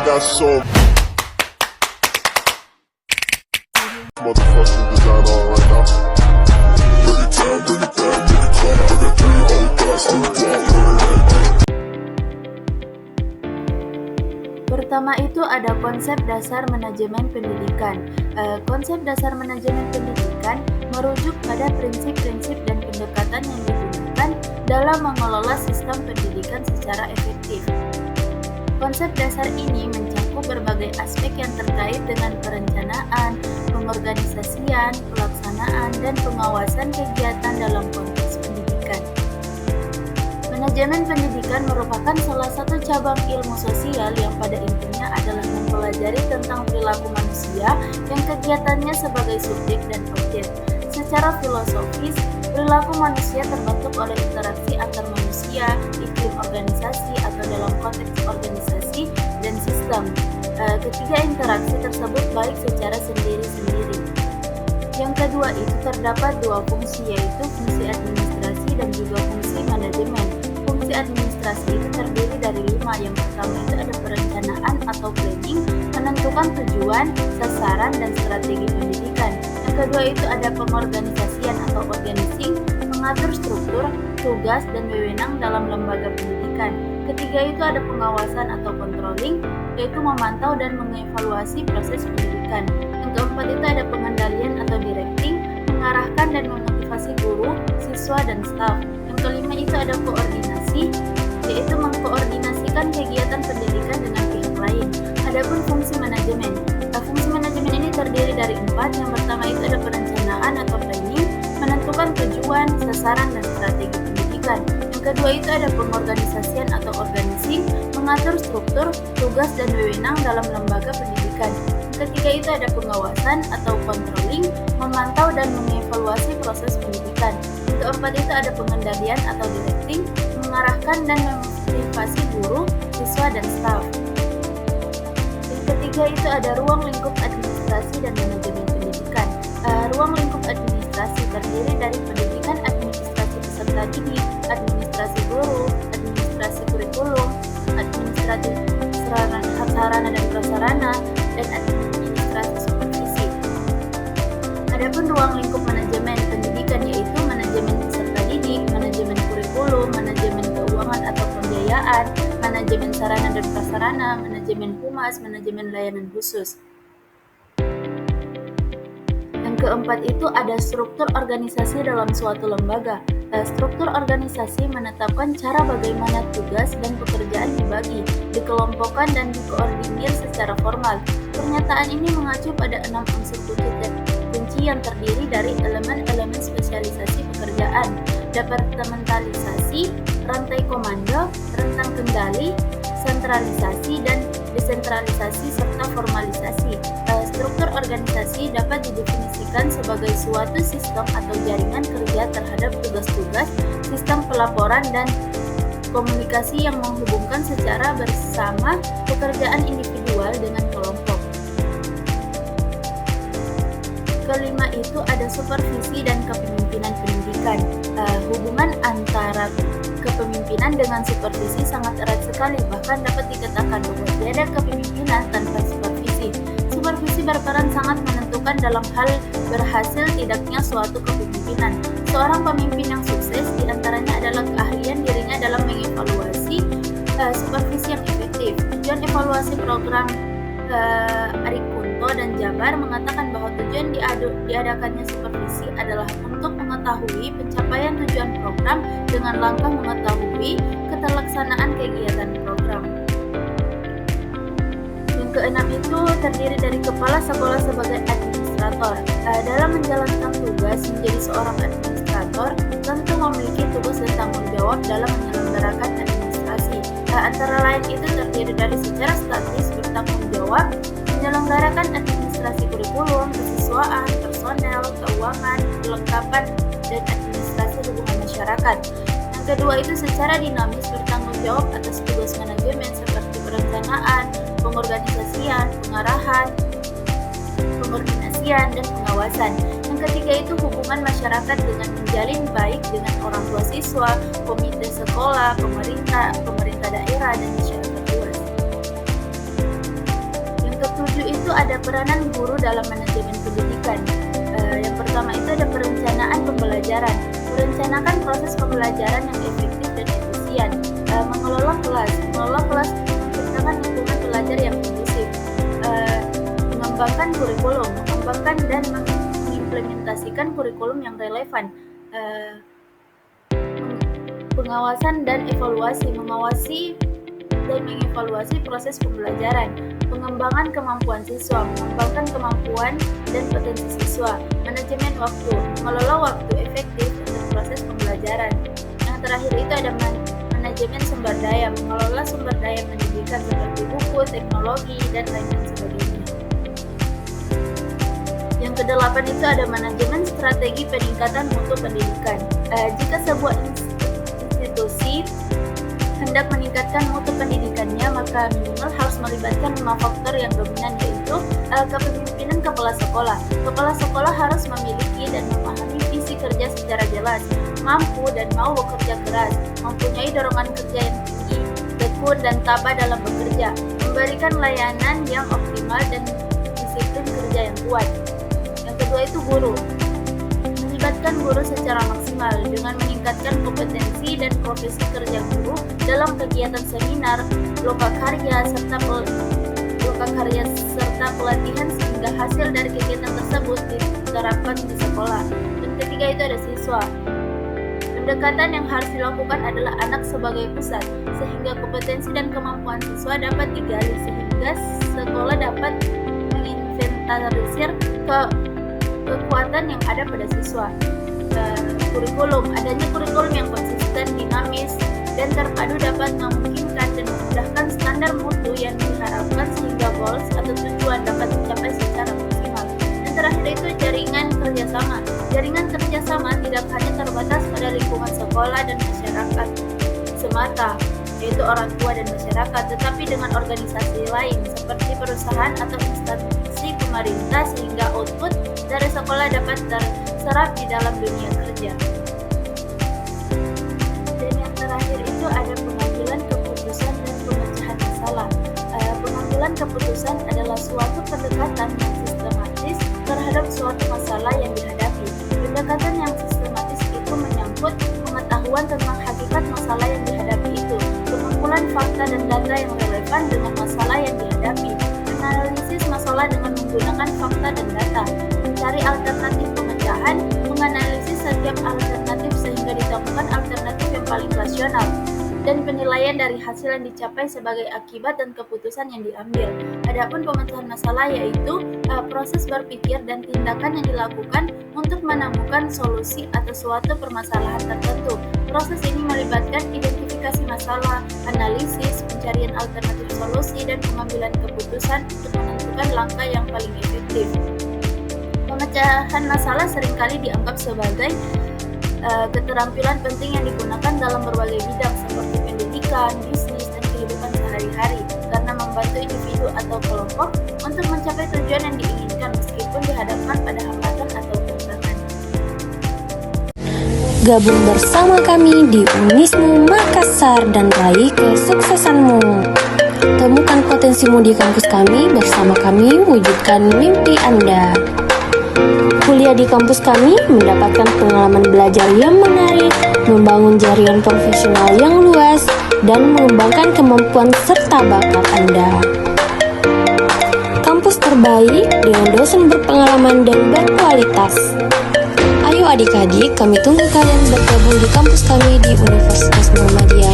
got so motherfucking design on right now. Bring it down, bring it down, bring it down. I got 3 old guys to Pertama itu ada konsep dasar manajemen pendidikan. Konsep dasar manajemen pendidikan merujuk pada prinsip-prinsip dan pendekatan yang digunakan dalam mengelola sistem pendidikan secara efektif. Konsep dasar ini mencakup berbagai aspek yang terkait dengan perencanaan, pengorganisasian, pelaksanaan, dan pengawasan kegiatan dalam konteks pendidikan. Manajemen pendidikan merupakan salah satu cabang ilmu sosial yang pada intinya adalah mempelajari tentang perilaku manusia yang kegiatannya sebagai subjek dan objek. Secara filosofis, perilaku manusia terbentuk oleh interaksi antar manusia, iklim organisasi atau dalam konteks organisasi, dan sistem. Ketiga interaksi tersebut baik secara sendiri-sendiri. Yang kedua itu terdapat 2 fungsi, yaitu fungsi administrasi dan juga fungsi manajemen. Fungsi administrasi itu terdiri dari 5. Yang pertama itu ada perencanaan atau planning, menentukan tujuan, sasaran, dan strategi pendidikan. Yang kedua itu ada pengorganisasian atau organizing, mengatur struktur, tugas, dan wewenang dalam lembaga pendidikan. Ketiga itu ada pengawasan atau controlling, yaitu memantau dan mengevaluasi proses pendidikan. Yang keempat itu ada pengendalian atau directing, mengarahkan dan memotivasi guru, siswa, dan staf. Yang kelima itu ada koordinasi, yaitu mengkoordinasikan kegiatan pendidikan dengan pihak lain. Adapun fungsi manajemen. Fungsi manajemen ini terdiri dari 4. Yang pertama itu ada perencanaan atau planning, menentukan tujuan, sasaran, dan strategi pendidikan. Yang kedua itu ada pengorganisasian atau organizing, mengatur struktur, tugas, dan wewenang dalam lembaga pendidikan. Yang ketiga itu ada pengawasan atau controlling, memantau dan mengevaluasi proses pendidikan. Yang keempat itu ada pengendalian atau directing, mengarahkan dan memotivasi guru, siswa, dan staf. Yang ketiga itu ada ruang lingkup administrasi dan manajemen pendidikan. Ruang lingkup administrasi terdiri dari pendidikan administrasi peserta didik, administrasi guru, administrasi kurikulum, administrasi sarana dan prasarana, dan administrasi supervisi. Adapun ruang lingkup manajemen pendidikan yaitu manajemen peserta didik, manajemen kurikulum, manajemen keuangan atau pembiayaan, manajemen sarana dan prasarana, manajemen humas, manajemen layanan khusus. Yang keempat itu ada struktur organisasi dalam suatu lembaga. Struktur organisasi menetapkan cara bagaimana tugas dan pekerjaan dibagi, dikelompokkan, dan dikoordinir secara formal. Pernyataan ini mengacu pada 6 unsur kunci yang terdiri dari elemen-elemen spesialisasi pekerjaan, departementalisasi, rantai komando, rentang kendali, sentralisasi, dan desentralisasi, serta formalisasi. Struktur organisasi dapat didefinisikan sebagai suatu sistem atau jaringan kerja terhadap tugas-tugas, sistem pelaporan, dan komunikasi yang menghubungkan secara bersama pekerjaan individual dengan kelompok. Kelima itu ada supervisi dan kepemimpinan pendidikan. Hubungan antara kepemimpinan dengan supervisi sangat erat sekali, bahkan dapat dikatakan bahwa tiada kepemimpinan tanpa supervisi. Supervisi berperan sangat menentukan dalam hal berhasil tidaknya suatu kepemimpinan. Seorang pemimpin yang sukses diantaranya adalah keahlian dirinya dalam mengevaluasi supervisi yang efektif. Tujuan evaluasi program Arik Kunto dan Jabar mengatakan bahwa tujuan diadakannya supervisi adalah untuk mengetahui pencapaian tujuan program dengan langkah mengetahui keterlaksanaan kegiatan program. Yang keenam itu terdiri dari kepala sekolah sebagai administrator. Dalam menjalankan tugas menjadi seorang administrator, tentu memiliki tugas dan tanggung jawab dalam menyelenggarakan administrasi. Antara lain itu terdiri dari secara statis bertanggung jawab menyelenggarakan administrasi kurikulum, kesiswaan, personel, keuangan, kelengkapan, dan administrasi hubungan masyarakat. Yang kedua itu secara dinamis bertanggung jawab atas tugas manajemen seperti perencanaan, pengorganisasian, pengarahan, pengordinasian, dan pengawasan. Yang ketiga itu hubungan masyarakat dengan menjalin baik dengan orang tua siswa, komite sekolah, pemerintah daerah, dan masyarakat luas. ada peranan guru dalam manajemen pendidikan. Yang pertama itu ada perencanaan pembelajaran. Merencanakan proses pembelajaran yang efektif dan efisien. Mengelola kelas menciptakan lingkungan belajar yang kondusif. Mengembangkan kurikulum, mengembangkan dan mengimplementasikan kurikulum yang relevan. Pengawasan dan evaluasi, mengawasi dan mengevaluasi proses pembelajaran. Pengembangan kemampuan siswa, mengembangkan kemampuan dan potensi siswa. Manajemen waktu, mengelola waktu efektif untuk proses pembelajaran. Yang terakhir itu ada manajemen sumber daya, mengelola sumber daya pendidikan seperti buku, teknologi, dan lain sebagainya. Yang kedelapan itu ada manajemen strategi peningkatan mutu pendidikan. Jika sebuah institusi hendak meningkatkan mutu pendidikannya, maka minimal harus melibatkan 5 faktor yang dominan, yaitu kepemimpinan kepala sekolah. Kepala sekolah harus memiliki dan memahami visi kerja secara jelas, mampu dan mau bekerja keras, mempunyai dorongan kerja yang tinggi, tekun dan tabah dalam bekerja, memberikan layanan yang optimal dan disiplin kerja yang kuat. Yang kedua itu guru. Melibatkan guru secara maksimal dengan meningkatkan kompetensi dan profesi kerja guru dalam kegiatan seminar, lokakarya serta pelatihan sehingga hasil dari kegiatan tersebut diterapkan di sekolah. Dan ketiga itu ada siswa. Pendekatan yang harus dilakukan adalah anak sebagai pusat, sehingga kompetensi dan kemampuan siswa dapat digali sehingga sekolah dapat menginventarisir kekuatan yang ada pada siswa. Kurikulum, adanya kurikulum yang konsisten, dinamis, dan terpadu dapat memungkinkan dan memudahkan standar mutu yang diharapkan sehingga goals atau tujuan dapat dicapai secara maksimal. Dan terakhir itu jaringan kerjasama. Jaringan kerjasama tidak hanya terbatas pada lingkungan sekolah dan masyarakat semata, yaitu orang tua dan masyarakat, tetapi dengan organisasi lain seperti perusahaan atau instansi pemerintah sehingga output dari sekolah dapat terserap di dalam dunia kerja. Dan yang terakhir itu ada pengambilan keputusan dan pemecahan masalah. Pengambilan keputusan adalah suatu pendekatan yang sistematis terhadap suatu masalah yang dihadapi. Pendekatan yang sistematis itu menyangkut pengetahuan tentang hakikat masalah yang dihadapi itu, pengumpulan fakta dan data yang relevan dengan masalah yang dihadapi, analisis masalah dengan menggunakan fakta dan data, mencari alternatif pemecahan, menganalisis setiap alternatif sehingga ditemukan alternatif yang paling rasional, dan penilaian dari hasil yang dicapai sebagai akibat dan keputusan yang diambil. Adapun pemecahan masalah yaitu proses berpikir dan tindakan yang dilakukan untuk menemukan solusi atas suatu permasalahan tertentu. Proses ini melibatkan identifikasi masalah, analisis, pencarian alternatif solusi, dan pengambilan keputusan untuk menentukan langkah yang paling efektif. Pemecahan masalah seringkali dianggap sebagai keterampilan penting yang digunakan dalam berbagai bidang seperti pendidikan, bisnis, dan kehidupan sehari-hari karena membantu individu atau kelompok untuk mencapai tujuan yang diinginkan meskipun dihadapkan pada hambatan atau tantangan. Gabung bersama kami di Unismu Makassar dan raih kesuksesanmu. Temukan potensimu di kampus kami, bersama kami wujudkan mimpi Anda. Kuliah di kampus kami mendapatkan pengalaman belajar yang menarik, membangun jaringan profesional yang luas, dan mengembangkan kemampuan serta bakat Anda. Kampus terbaik dengan dosen berpengalaman dan berkualitas. Ayo adik-adik, kami tunggu kalian bergabung di kampus kami di Universitas Muhammadiyah